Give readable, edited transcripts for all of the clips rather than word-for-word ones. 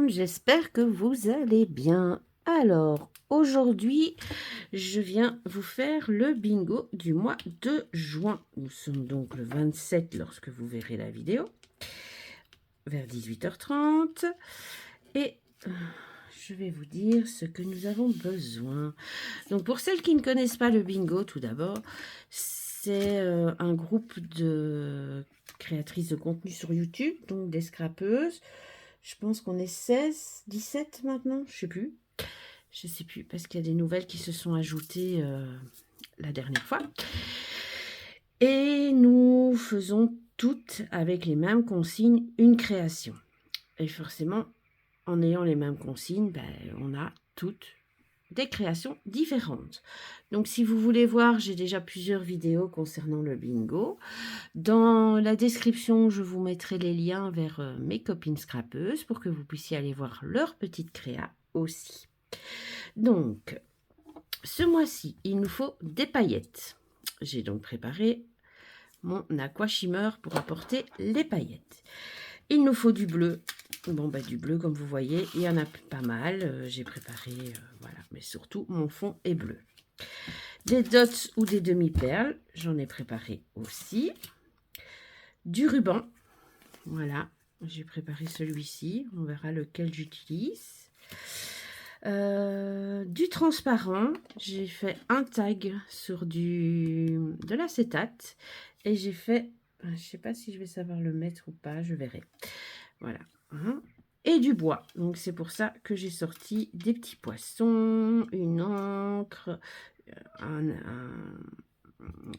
j'espère que vous allez bien. Alors, aujourd'hui, je viens vous faire le bingo du mois de juin. Nous sommes donc le 27 lorsque vous verrez la vidéo, vers 18h30. Et je vais vous dire ce que nous avons besoin. Donc, pour celles qui ne connaissent pas le bingo, tout d'abord, c'est un groupe de créatrices de contenu sur YouTube, donc des scrapeuses. Je pense qu'on est 16, 17 maintenant, je sais plus, parce qu'il y a des nouvelles qui se sont ajoutées la dernière fois. Et nous faisons toutes avec les mêmes consignes une création. Et forcément, en ayant les mêmes consignes, on a toutes des créations différentes. Donc si vous voulez voir, j'ai déjà plusieurs vidéos concernant le bingo. Dans la description, je vous mettrai les liens vers mes copines scrapeuses pour que vous puissiez aller voir leurs petites créas aussi. Donc, ce mois-ci, il nous faut des paillettes. J'ai donc préparé mon aqua shimmer pour apporter les paillettes. Il nous faut du bleu. Bon, du bleu, comme vous voyez, il y en a pas mal. J'ai préparé, voilà, mais surtout, mon fond est bleu. Des dots ou des demi-perles, j'en ai préparé aussi. Du ruban, voilà, j'ai préparé celui-ci. On verra lequel j'utilise. Du transparent, j'ai fait un tag sur de l'acétate. Et j'ai fait, je ne sais pas si je vais savoir le mettre ou pas, je verrai. Voilà. Et du bois. Donc, c'est pour ça que j'ai sorti des petits poissons, une encre,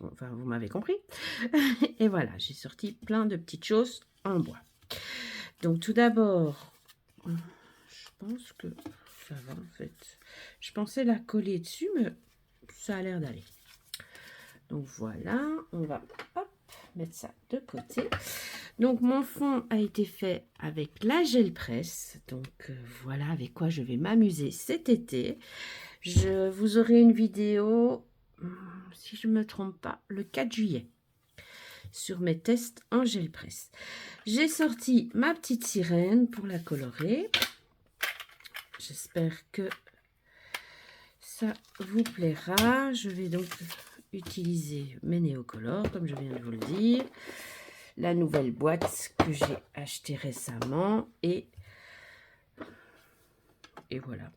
enfin, vous m'avez compris. Et voilà, j'ai sorti plein de petites choses en bois. Donc, tout d'abord, je pense que ça va en fait. Je pensais la coller dessus, mais ça a l'air d'aller. Donc, voilà, on va mettre ça de côté. Donc, mon fond a été fait avec la gel presse. Donc, voilà avec quoi je vais m'amuser cet été. Vous aurez une vidéo, si je ne me trompe pas, le 4 juillet sur mes tests en gel presse. J'ai sorti ma petite sirène pour la colorer. J'espère que ça vous plaira. Je vais donc utiliser mes néocolores, comme je viens de vous le dire. La nouvelle boîte que j'ai achetée récemment. Et voilà.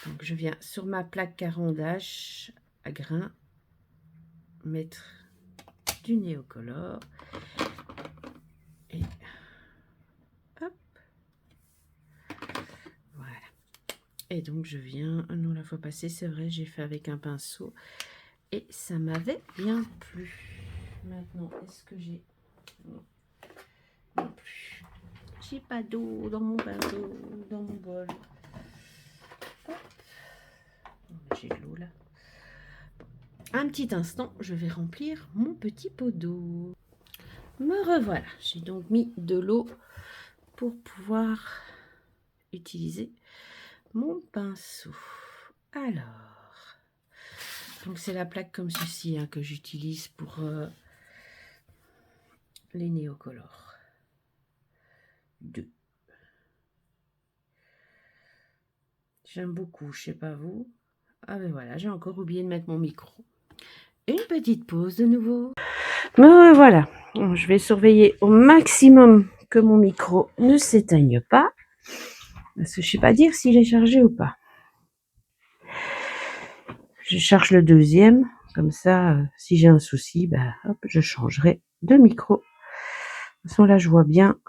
Donc, je viens sur ma plaque carondage à grains mettre du néocolore. Et hop. Voilà. Et donc, je viens... Non, la fois passée, c'est vrai, j'ai fait avec un pinceau. Et ça m'avait bien plu. Maintenant, est-ce que j'ai... Non plus. J'ai pas d'eau dans mon pinceau, dans mon bol. J'ai de l'eau là. Un petit instant, je vais remplir mon petit pot d'eau. Me revoilà. J'ai donc mis de l'eau pour pouvoir utiliser mon pinceau. Alors, donc c'est la plaque comme ceci que j'utilise pour les néocolores. 2. J'aime beaucoup, je sais pas vous. Ah ben voilà, j'ai encore oublié de mettre mon micro. Une petite pause de nouveau. Me voilà. Je vais surveiller au maximum que mon micro ne s'éteigne pas. Parce que je ne sais pas dire s'il est chargé ou pas. Je charge le deuxième. Comme ça, si j'ai un souci, hop, je changerai de micro. De toute façon, là, je vois bien.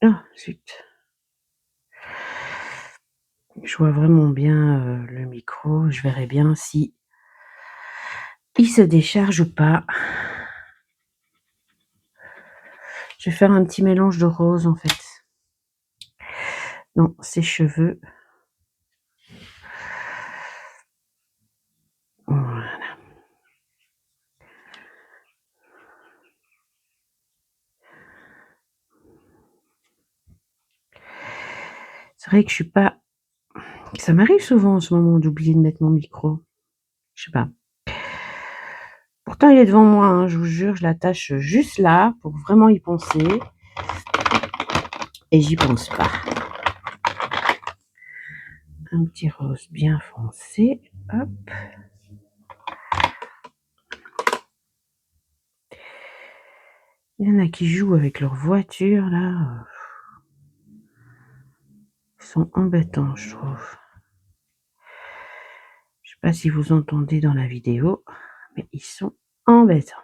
Ah, zut. Je vois vraiment bien le micro. Je verrai bien si il se décharge ou pas. Je vais faire un petit mélange de rose, en fait. Non, ses cheveux. Voilà. C'est vrai que je suis pas... Ça m'arrive souvent en ce moment d'oublier de mettre mon micro. Je sais pas. Pourtant, il est devant moi, hein, je vous jure, je l'attache juste là pour vraiment y penser. Et j'y pense pas. Un petit rose bien foncé. Hop. Il y en a qui jouent avec leur voiture, là. Ils sont embêtants, je trouve. Je sais pas si vous entendez dans la vidéo, mais ils sont embêtants.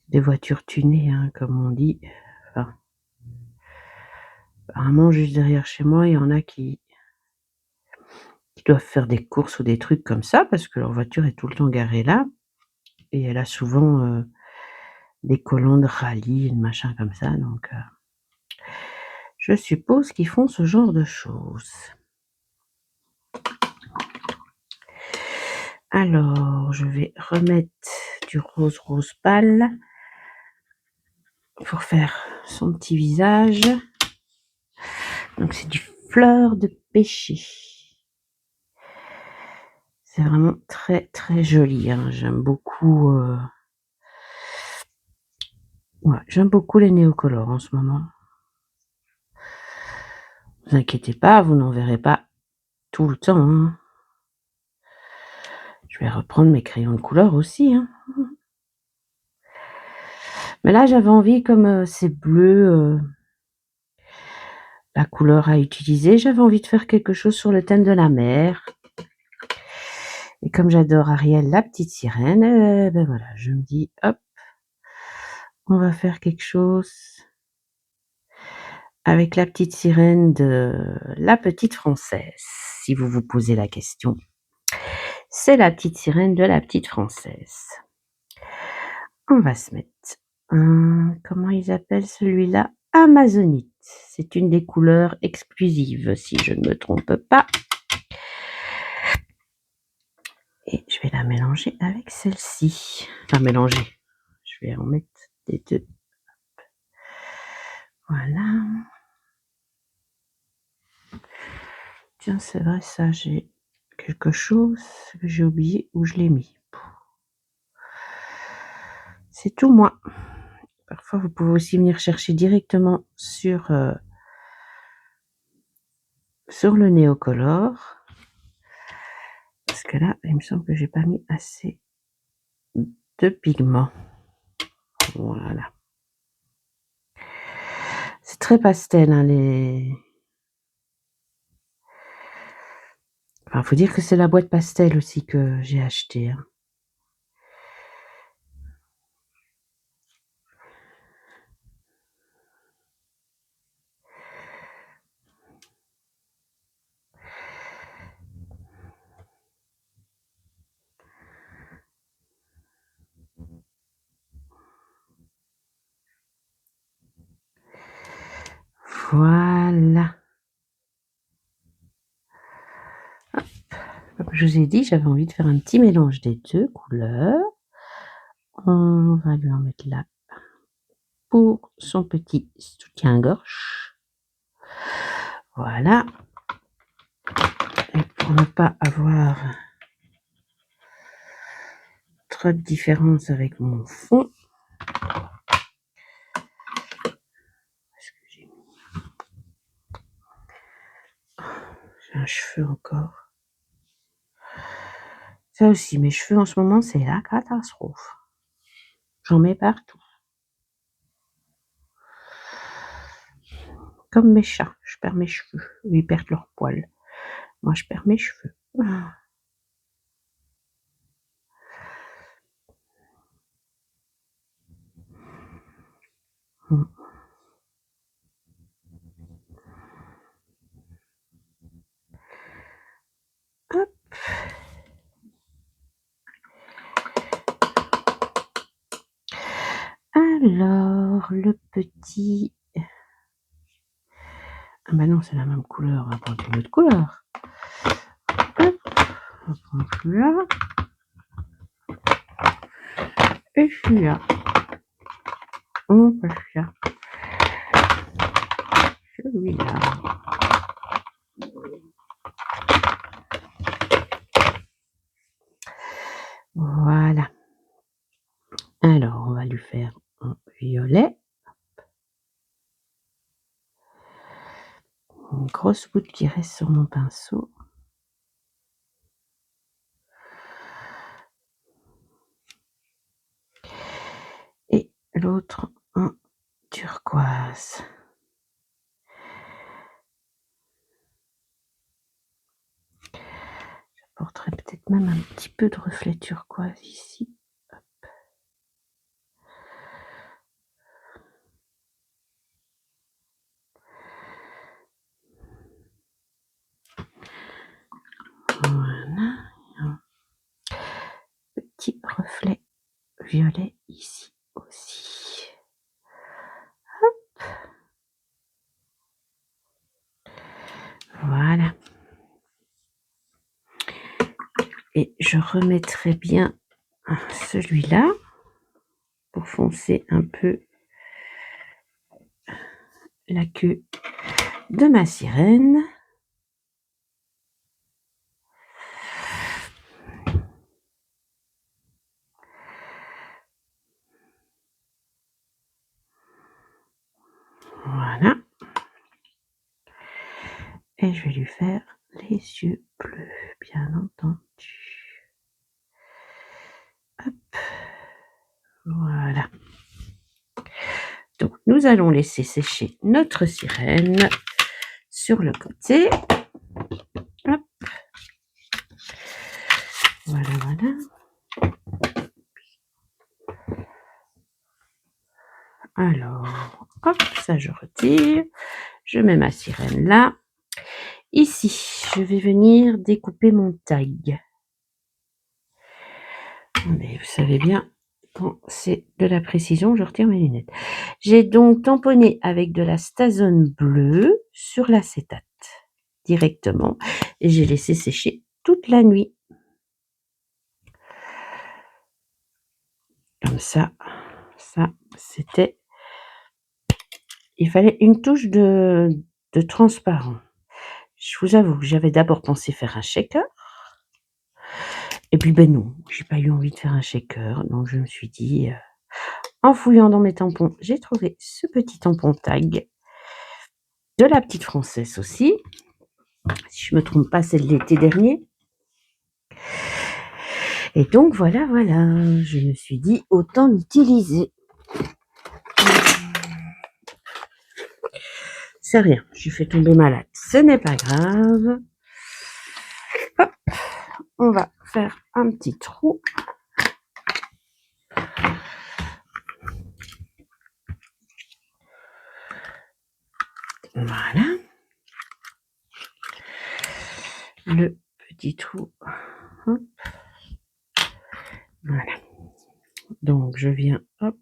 Des voitures tunées, hein, comme on dit. Enfin, apparemment, juste derrière chez moi, il y en a qui doivent faire des courses ou des trucs comme ça, parce que leur voiture est tout le temps garée là. Et elle a souvent des collants de rallye, de machin comme ça. Donc, je suppose qu'ils font ce genre de choses. Alors, je vais remettre du rose rose pâle pour faire son petit visage. Donc, c'est du fleur de pêcher. C'est vraiment très très joli, hein. J'aime beaucoup, ouais, j'aime beaucoup les néocolores en ce moment. Vous inquiétez pas, vous n'en verrez pas tout le temps, hein. Je vais reprendre mes crayons de couleur aussi, hein. Mais là, j'avais envie, comme c'est bleu, la couleur à utiliser, j'avais envie de faire quelque chose sur le thème de la mer. Et comme j'adore Ariel, la petite sirène, ben voilà, je me dis: «Hop, on va faire quelque chose avec la petite sirène de La Petite Française», si vous vous posez la question. C'est la petite sirène de La Petite Française. On va se mettre comment ils appellent celui-là? Amazonite. C'est une des couleurs exclusives, si je ne me trompe pas. Et je vais la mélanger avec celle-ci. Enfin mélanger, je vais en mettre des 2. Voilà. Tiens, c'est vrai, ça, j'ai quelque chose que j'ai oublié où je l'ai mis. C'est tout moi. Parfois, vous pouvez aussi venir chercher directement sur le Néocolor. Parce que là, il me semble que j'ai pas mis assez de pigments. Voilà. C'est très pastel, hein, les... Enfin, faut dire que c'est la boîte pastel aussi que j'ai acheté, hein. Voilà. Hop. Comme je vous ai dit, j'avais envie de faire un petit mélange des 2 couleurs. On va lui en mettre là pour son petit soutien-gorge. Voilà. Et pour ne pas avoir trop de différence avec mon fond, est-ce que j'ai un cheveu encore? Ça aussi, mes cheveux en ce moment, c'est la catastrophe. J'en mets partout. Comme mes chats, je perds mes cheveux. Ils perdent leurs poils. Moi, je perds mes cheveux. Ah. Hum. Hop. Alors, le petit... Ah bah non, c'est la même couleur, on va prendre une autre couleur. Hop, on va prendre celui-là. Et celui-là. On va faire celui-là. Voilà. Alors, on va lui faire un violet. Une grosse goutte qui reste sur mon pinceau. Et l'autre en turquoise. J'apporterai peut-être même un petit peu de reflet turquoise ici. Hop. Voilà. Un petit reflet violet ici aussi. Hop. Voilà. Et je remettrai bien celui-là pour foncer un peu la queue de ma sirène. Voilà. Et je vais lui faire les yeux bleus, bien entendu. Hop. Voilà. Donc, nous allons laisser sécher notre sirène sur le côté. Hop. Voilà, voilà. Alors, hop, ça je retire. Je mets ma sirène là. Ici, je vais venir découper mon tag. Mais vous savez bien, quand c'est de la précision, je retire mes lunettes. J'ai donc tamponné avec de la Stazone bleue sur l'acétate directement et j'ai laissé sécher toute la nuit. Comme ça, c'était... Il fallait une touche de transparent. Je vous avoue que j'avais d'abord pensé faire un shaker. Et puis ben non, j'ai pas eu envie de faire un shaker. Donc je me suis dit, en fouillant dans mes tampons, j'ai trouvé ce petit tampon tag de la petite Française aussi. Si je me trompe pas, c'est de l'été dernier. Et donc voilà, je me suis dit autant l'utiliser. C'est rien, je fais tomber malade, ce n'est pas grave. Hop, on va faire un petit trou. Voilà. Le petit trou. Hop. Voilà. Donc je viens, hop,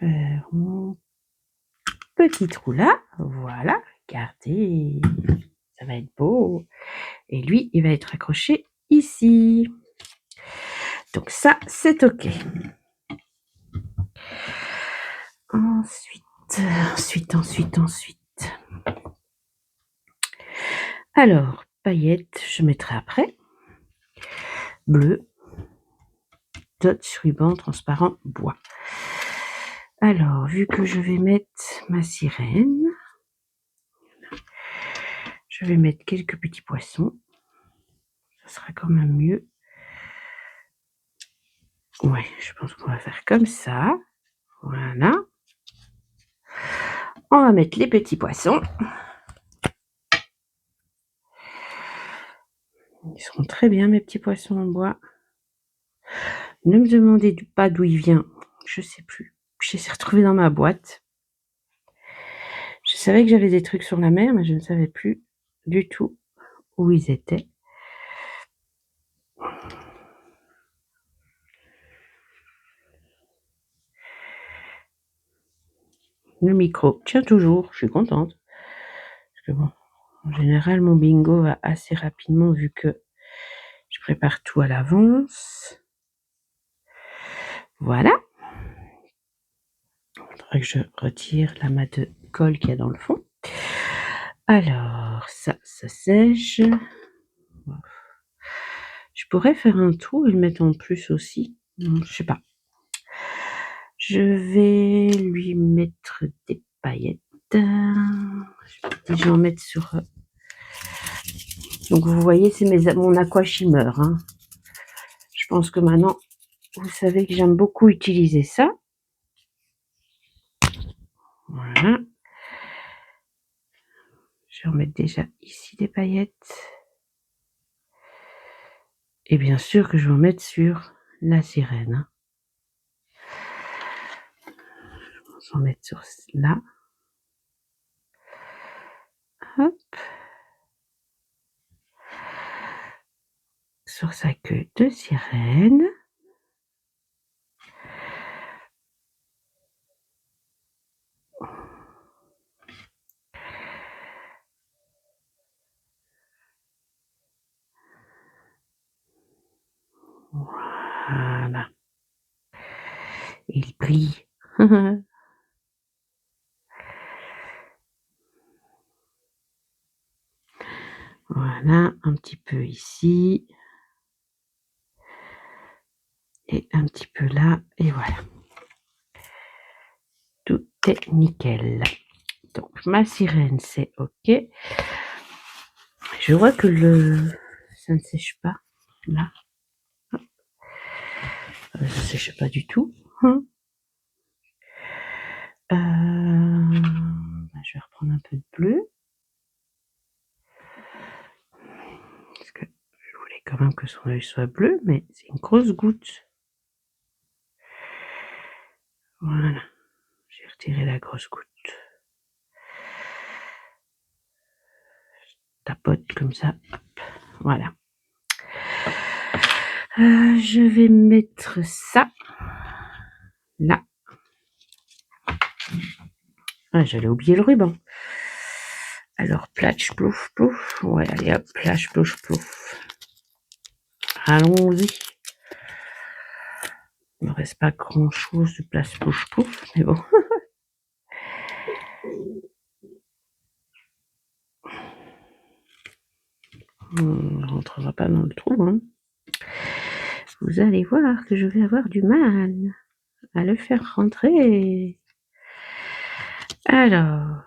faire mon petit trou là. Voilà, regardez, ça va être beau. Et lui, il va être accroché ici. Donc ça, c'est OK. Ensuite. Alors, paillettes, je mettrai après. Bleu. Dot ruban transparent bois. Alors, vu que je vais mettre ma sirène, je vais mettre quelques petits poissons. Ça sera quand même mieux. Ouais, je pense qu'on va faire comme ça. Voilà. On va mettre les petits poissons. Ils seront très bien, mes petits poissons en bois. Ne me demandez pas d'où il vient. Je sais plus. Je les ai retrouvés dans ma boîte. Je savais que j'avais des trucs sur la mer, mais je ne savais plus du tout où ils étaient. Le micro tient toujours, je suis contente. Parce que bon, en général, mon bingo va assez rapidement vu que je prépare tout à l'avance. Voilà. Il faudrait que je retire l'amas de colle qu'il y a dans le fond. Alors, ça sèche. Je pourrais faire un trou et le mettre en plus aussi. Je sais pas. Je vais lui mettre des paillettes. Je vais en mettre sur... Donc, vous voyez, c'est mon aqua shimmer. Hein. Je pense que maintenant, vous savez que j'aime beaucoup utiliser ça. Voilà. Je vais en mettre déjà ici des paillettes. Et bien sûr que je vais en mettre sur la sirène. Je vais en mettre sur là. Hop. Sur sa queue de sirène. Voilà. Il brille. Voilà, un petit peu ici. Et un petit peu là. Et voilà. Tout est nickel. Donc, ma sirène, c'est OK. Je vois que ça ne sèche pas. Là. Ça ne sèche pas du tout. Je vais reprendre un peu de bleu. Parce que je voulais quand même que son œil soit bleu, mais c'est une grosse goutte. Voilà. J'ai retiré la grosse goutte. Je tapote comme ça. Hop. Voilà. Je vais mettre ça là. Ah, j'allais oublier le ruban. Alors, platch, plouf, plouf. Ouais, allez hop, platch, plouf, plouf. Allons-y. Il ne me reste pas grand-chose de place, plouf, plouf, mais bon. On ne rentrera pas dans le trou. Hein. Vous allez voir que je vais avoir du mal à le faire rentrer. Alors.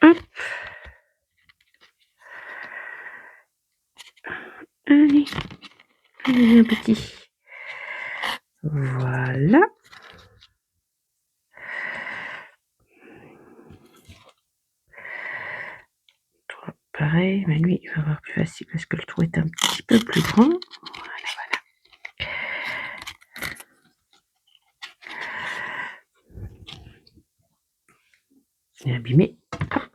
Hop. Allez. Allez, un petit. Voilà. Toi, pareil, mais lui, il va avoir plus facile parce que le trou est un petit peu plus grand. Voilà. Et abîmé. Hop.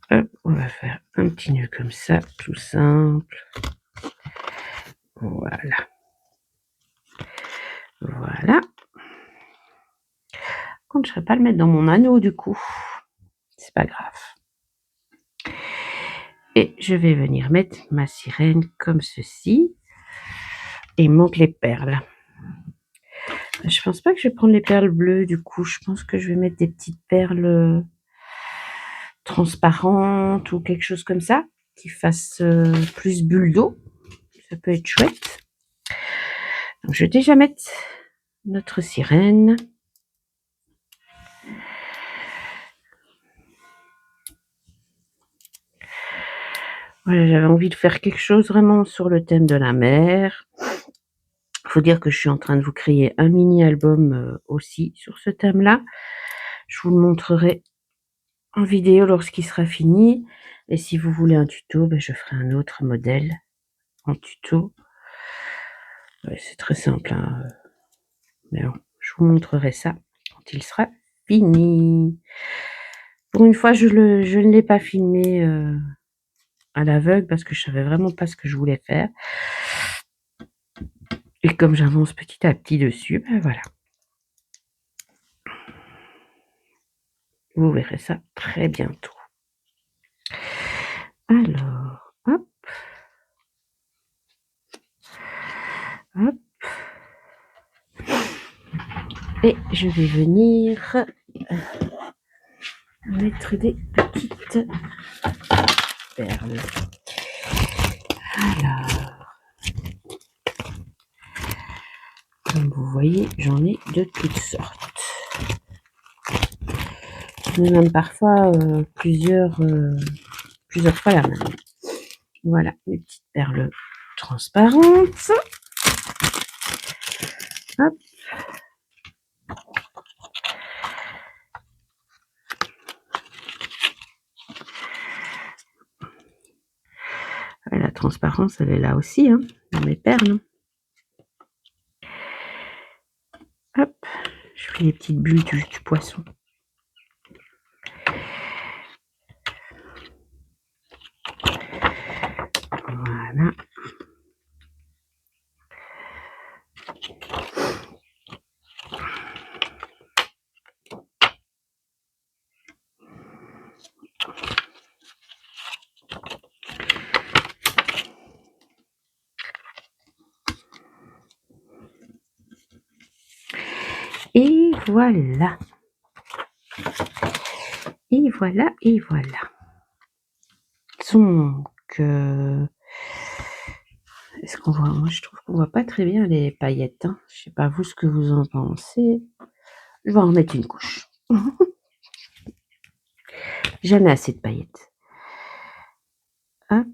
Hop, on va faire un petit nœud comme ça, tout simple. Voilà. Voilà. Contre, je ne vais pas le mettre dans mon anneau du coup. C'est pas grave. Et je vais venir mettre ma sirène comme ceci. Et il manque les perles. Je pense pas que je vais prendre les perles bleues du coup. Je pense que je vais mettre des petites perles transparentes ou quelque chose comme ça qui fasse plus bulle d'eau. Ça peut être chouette. Donc, je vais déjà mettre notre sirène. Voilà, j'avais envie de faire quelque chose vraiment sur le thème de la mer. Il faut dire que je suis en train de vous créer un mini-album aussi sur ce thème-là. Je vous le montrerai en vidéo lorsqu'il sera fini. Et si vous voulez un tuto, je ferai un autre modèle en tuto. Ouais, c'est très simple. Hein. Mais bon, je vous montrerai ça quand il sera fini. Pour une fois, je ne l'ai pas filmé à l'aveugle parce que je savais vraiment pas ce que je voulais faire. Et comme j'avance petit à petit dessus, ben voilà. Vous verrez ça très bientôt. Alors, hop. Hop. Et je vais venir mettre des petites perles. Alors, comme vous voyez, j'en ai de toutes sortes. Même parfois plusieurs fois la même. Voilà, les petites perles transparentes. Hop. La transparence, elle est là aussi, hein, dans mes perles. Hop, je fais les petites bulles du poisson. Voilà. Et voilà. Et voilà, et voilà. Donc, est-ce qu'on voit? Moi, je trouve qu'on voit pas très bien les paillettes. Hein. Je sais pas vous ce que vous en pensez. Je vais en mettre une couche. J'en ai assez de paillettes. Hop.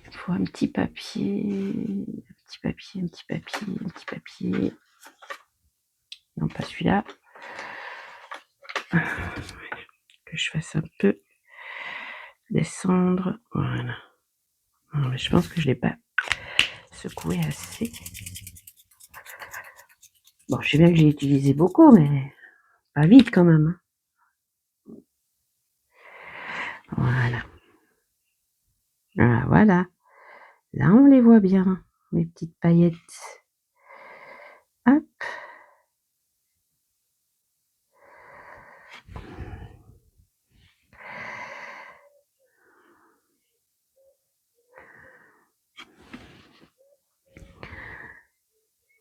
Il faut un petit papier, un petit papier, un petit papier, un petit papier. Non, pas celui-là. Que je fasse un peu descendre. Voilà. Non, mais je pense que je l'ai pas secoué assez. Bon, je sais bien que j'ai utilisé beaucoup, mais pas vite quand même. Voilà. Ah, voilà. Là, on les voit bien, mes petites paillettes. Hop.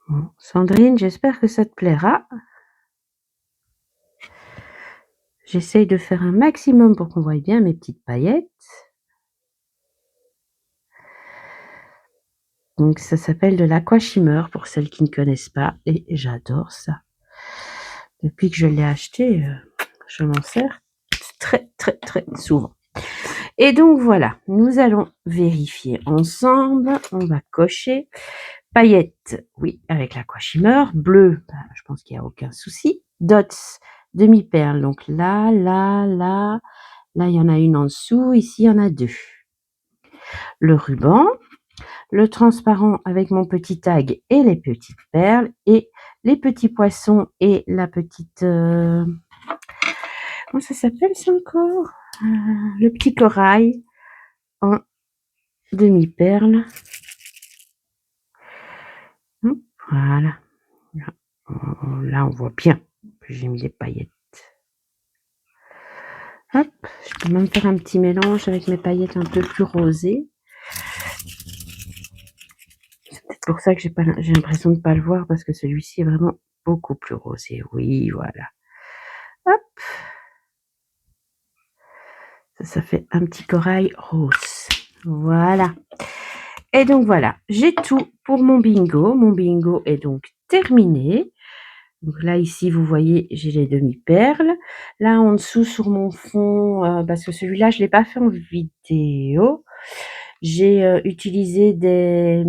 Bon, Sandrine, j'espère que ça te plaira. J'essaye de faire un maximum pour qu'on voie bien mes petites paillettes. Donc ça s'appelle de l'aquashimmer pour celles qui ne connaissent pas et j'adore ça. Depuis que je l'ai acheté, je m'en sers très souvent. Et donc voilà, nous allons vérifier ensemble. On va cocher paillettes, oui, avec l'aquashimmer. Bleu, je pense qu'il n'y a aucun souci. Dots, demi-perle, donc là, il y en a une en dessous, ici il y en a deux. Le ruban, le transparent avec mon petit tag et les petites perles, et les petits poissons et la petite... comment ça s'appelle ça encore? Le petit corail en demi-perle. Voilà. Là, on voit bien que j'ai mis les paillettes. Hop, je peux même faire un petit mélange avec mes paillettes un peu plus rosées. C'est peut-être pour ça que j'ai l'impression de ne pas le voir, parce que celui-ci est vraiment beaucoup plus rosé. Oui, voilà. Hop. Ça fait un petit corail rose. Voilà. Et donc voilà, j'ai tout pour mon bingo. Mon bingo est donc terminé. Donc là, ici, vous voyez, j'ai les demi-perles. Là, en dessous, sur mon fond, parce que celui-là, je ne l'ai pas fait en vidéo, j'ai utilisé des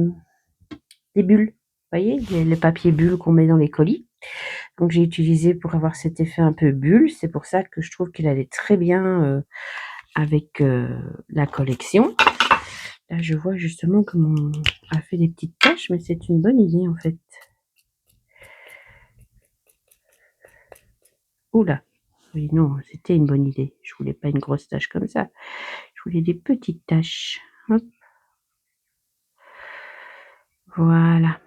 bulles. Vous voyez, le papier bulle qu'on met dans les colis. Donc, j'ai utilisé pour avoir cet effet un peu bulle. C'est pour ça que je trouve qu'il allait très bien avec la collection. Là, je vois justement comment on a fait des petites taches, mais c'est une bonne idée, en fait. Oula, Oui, non, c'était une bonne idée. Je voulais pas une grosse tache comme ça. Je voulais des petites taches. Hop. Voilà.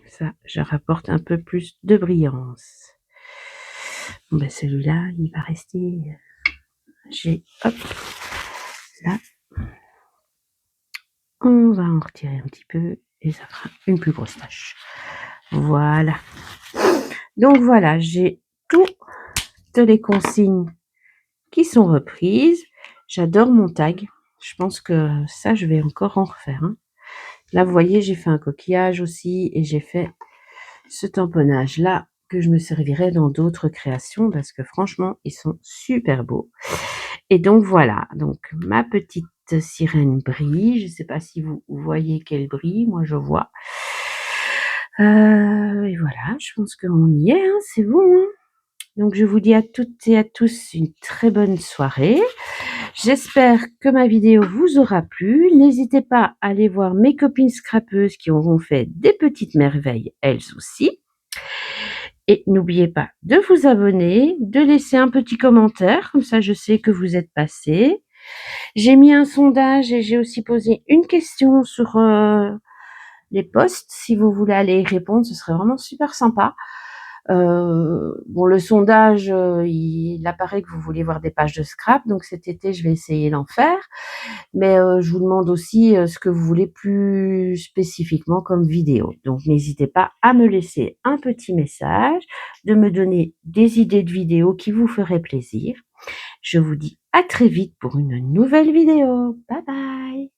Ça, je rapporte un peu plus de brillance. Bon, ben celui-là, il va rester. J'ai, hop, là. On va en retirer un petit peu et ça fera une plus grosse tache. Voilà. Donc voilà, j'ai toutes les consignes qui sont reprises. J'adore mon tag. Je pense que ça, je vais encore en refaire. Hein. Là, vous voyez, j'ai fait un coquillage aussi et j'ai fait ce tamponnage-là que je me servirai dans d'autres créations parce que franchement, ils sont super beaux. Et donc voilà, donc ma petite sirène brille. Je ne sais pas si vous voyez qu'elle brille, moi je vois. Et voilà, je pense qu'on y est, hein, c'est bon. Hein. Donc je vous dis à toutes et à tous une très bonne soirée. J'espère que ma vidéo vous aura plu. N'hésitez pas à aller voir mes copines scrapeuses qui auront fait des petites merveilles elles aussi. Et n'oubliez pas de vous abonner, de laisser un petit commentaire, comme ça je sais que vous êtes passé. J'ai mis un sondage et j'ai aussi posé une question sur les posts. Si vous voulez aller y répondre, ce serait vraiment super sympa. Bon, le sondage, il apparaît que vous voulez voir des pages de scrap, donc cet été, je vais essayer d'en faire. Mais je vous demande aussi ce que vous voulez plus spécifiquement comme vidéo. Donc, n'hésitez pas à me laisser un petit message, de me donner des idées de vidéos qui vous feraient plaisir. Je vous dis à très vite pour une nouvelle vidéo. Bye bye!